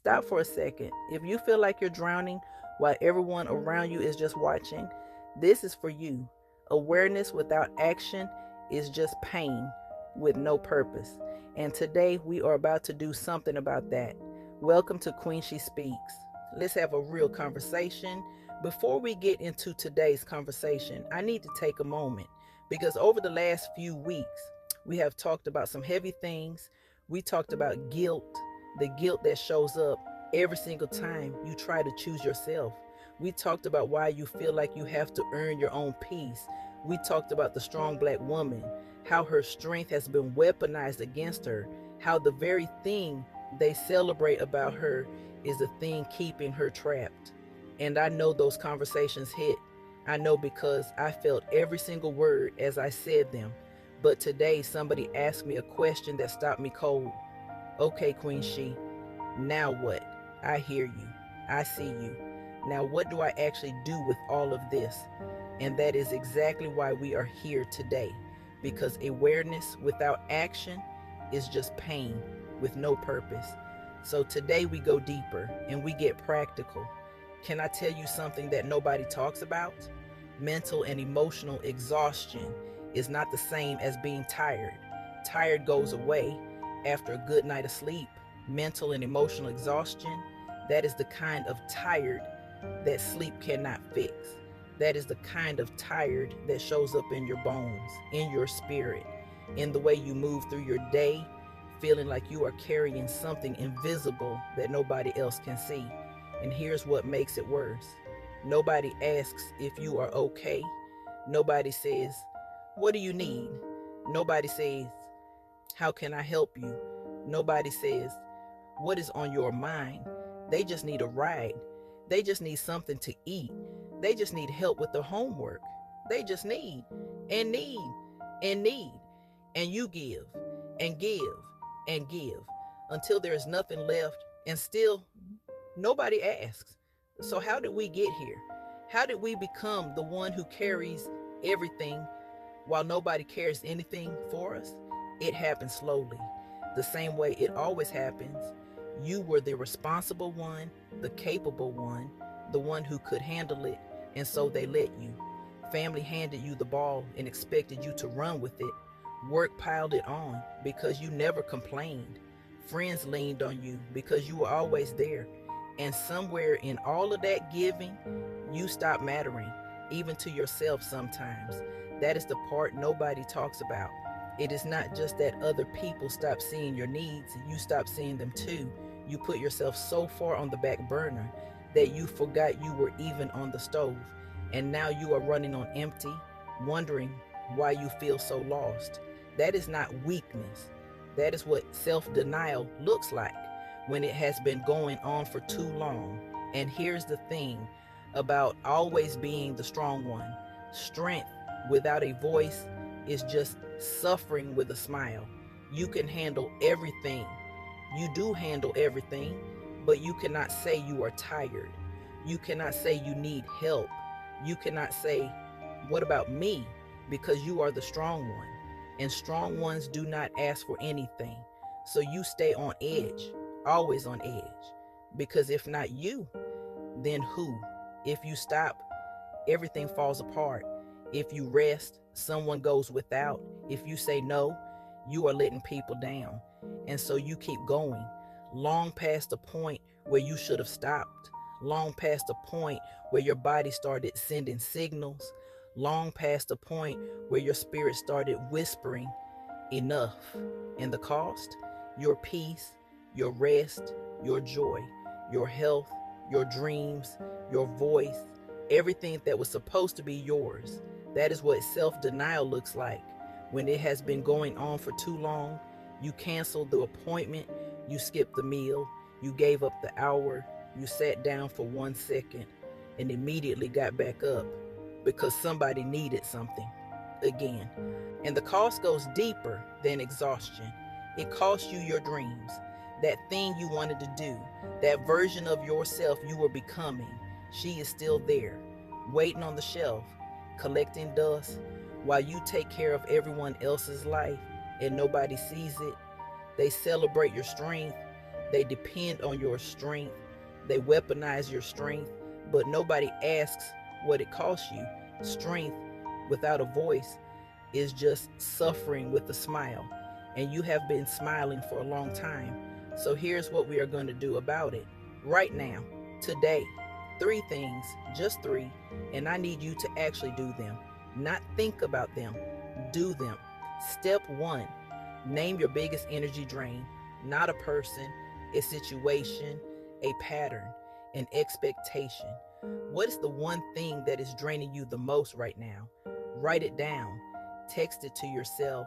Stop for a second. If you feel like you're drowning while everyone around you is just watching, this is for you. Awareness without action is just pain with no purpose. And today we are about to do something about that. Welcome to QueenSheSpeaks. Let's have a real conversation. Before we get into today's conversation, I need to take a moment because over the last few weeks, we have talked about some heavy things. We talked about guilt, the guilt that shows up every single time you try to choose yourself. We talked about why you feel like you have to earn your own peace. We talked about the strong black woman, how her strength has been weaponized against her, how the very thing they celebrate about her is the thing keeping her trapped. And I know those conversations hit. I know because I felt every single word as I said them. But today somebody asked me a question that stopped me cold. Okay, Queen She, now what? I hear you. I see you. Now what do I actually do with all of this? And that is exactly why we are here today. Because awareness without action is just pain with no purpose. So today we go deeper and we get practical. Can I tell you something that nobody talks about? Mental and emotional exhaustion is not the same as being tired. Tired goes away after a good night of sleep. Mental and emotional exhaustion, that is the kind of tired that sleep cannot fix. That is the kind of tired that shows up in your bones, in your spirit, in the way you move through your day, feeling like you are carrying something invisible that nobody else can see. And here's what makes it worse. Nobody asks if you are okay. Nobody says, what do you need? Nobody says, how can I help you? Nobody says, what is on your mind? They just need a ride. They just need something to eat. They just need help with their homework. They just need and need and need. And you give and give and give until there's nothing left, and still nobody asks. So how did we get here? How did we become the one who carries everything while nobody cares anything for us? It happened slowly, the same way it always happens. You were the responsible one, the capable one, the one who could handle it, and so they let you. Family handed you the ball and expected you to run with it. Work piled it on because you never complained. Friends leaned on you because you were always there. And somewhere in all of that giving, you stopped mattering, even to yourself sometimes. That is the part nobody talks about. It is not just that other people stop seeing your needs, you stop seeing them too. You put yourself so far on the back burner that you forgot you were even on the stove. And now you are running on empty, wondering why you feel so lost. That is not weakness. That is what self-denial looks like when it has been going on for too long. And here's the thing about always being the strong one. Strength without a voice is just suffering with a smile. You can handle everything. You do handle everything, but you cannot say you are tired. You cannot say you need help. You cannot say, what about me? Because you are the strong one. And strong ones do not ask for anything. So you stay on edge, always on edge. Because if not you, then who? If you stop, everything falls apart. If you rest, someone goes without. If you say no, you are letting people down. And so you keep going, long past the point where you should have stopped, long past the point where your body started sending signals, long past the point where your spirit started whispering, enough. And the cost? Your peace, your rest, your joy, your health, your dreams, your voice, everything that was supposed to be yours. That is what self-denial looks like. When it has been going on for too long, you canceled the appointment, you skipped the meal, you gave up the hour, you sat down for 1 second and immediately got back up because somebody needed something again. And the cost goes deeper than exhaustion. It costs you your dreams, that thing you wanted to do, that version of yourself you were becoming. She is still there, waiting on the shelf, collecting dust while you take care of everyone else's life and nobody sees it. They celebrate your strength. They depend on your strength. They weaponize your strength, but nobody asks what it costs you. Strength without a voice is just suffering with a smile, and you have been smiling for a long time. So here's what we are going to do about it right now, today. 3 things, just 3, and I need you to actually do them, not think about them, do them. Step 1, name your biggest energy drain. Not a person, a situation, a pattern, an expectation. What is the one thing that is draining you the most right now? Write it down. Text it to yourself.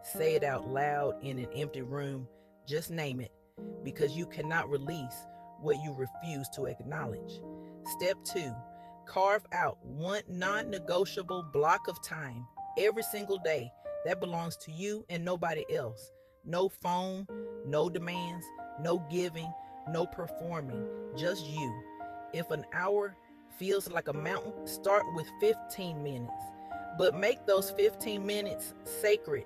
Say it out loud in an empty room. Just name it, because you cannot release what you refuse to acknowledge. Step 2, carve out one non-negotiable block of time every single day that belongs to you and nobody else. No phone, no demands, no giving, no performing, just you. If an hour feels like a mountain, start with 15 minutes. But make those 15 minutes sacred.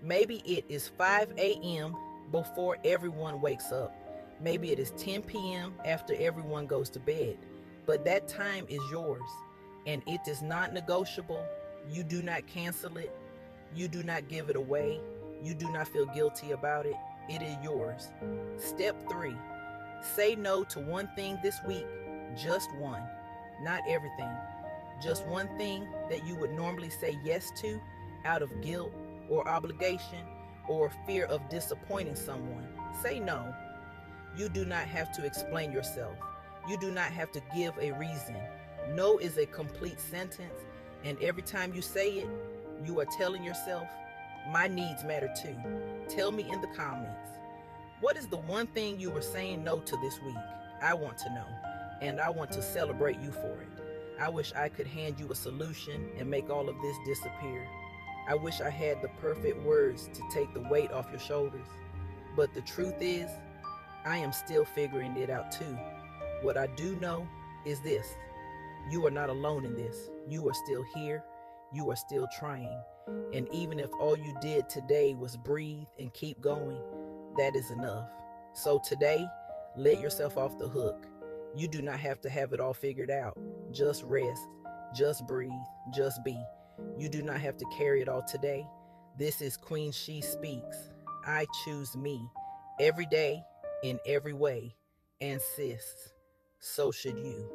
Maybe it is 5 a.m. before everyone wakes up. Maybe it is 10 p.m. after everyone goes to bed. But that time is yours, and it is not negotiable. You do not cancel it. You do not give it away. You do not feel guilty about it. It is yours. Step 3, say no to one thing this week. Just one, not everything. Just one thing that you would normally say yes to out of guilt or obligation or fear of disappointing someone. Say no. You do not have to explain yourself. You do not have to give a reason. No is a complete sentence, and every time you say it, you are telling yourself, my needs matter too. Tell me in the comments, what is the one thing you were saying no to this week? I want to know, and I want to celebrate you for it. I wish I could hand you a solution and make all of this disappear. I wish I had the perfect words to take the weight off your shoulders. But the truth is, I am still figuring it out too. What I do know is this: you are not alone in this. You are still here. You are still trying. And even if all you did today was breathe and keep going, that is enough. So today, let yourself off the hook. You do not have to have it all figured out. Just rest. Just breathe. Just be. You do not have to carry it all today. This is QueenSheSpeaks. I choose me every day, in every way. And sis, so should you.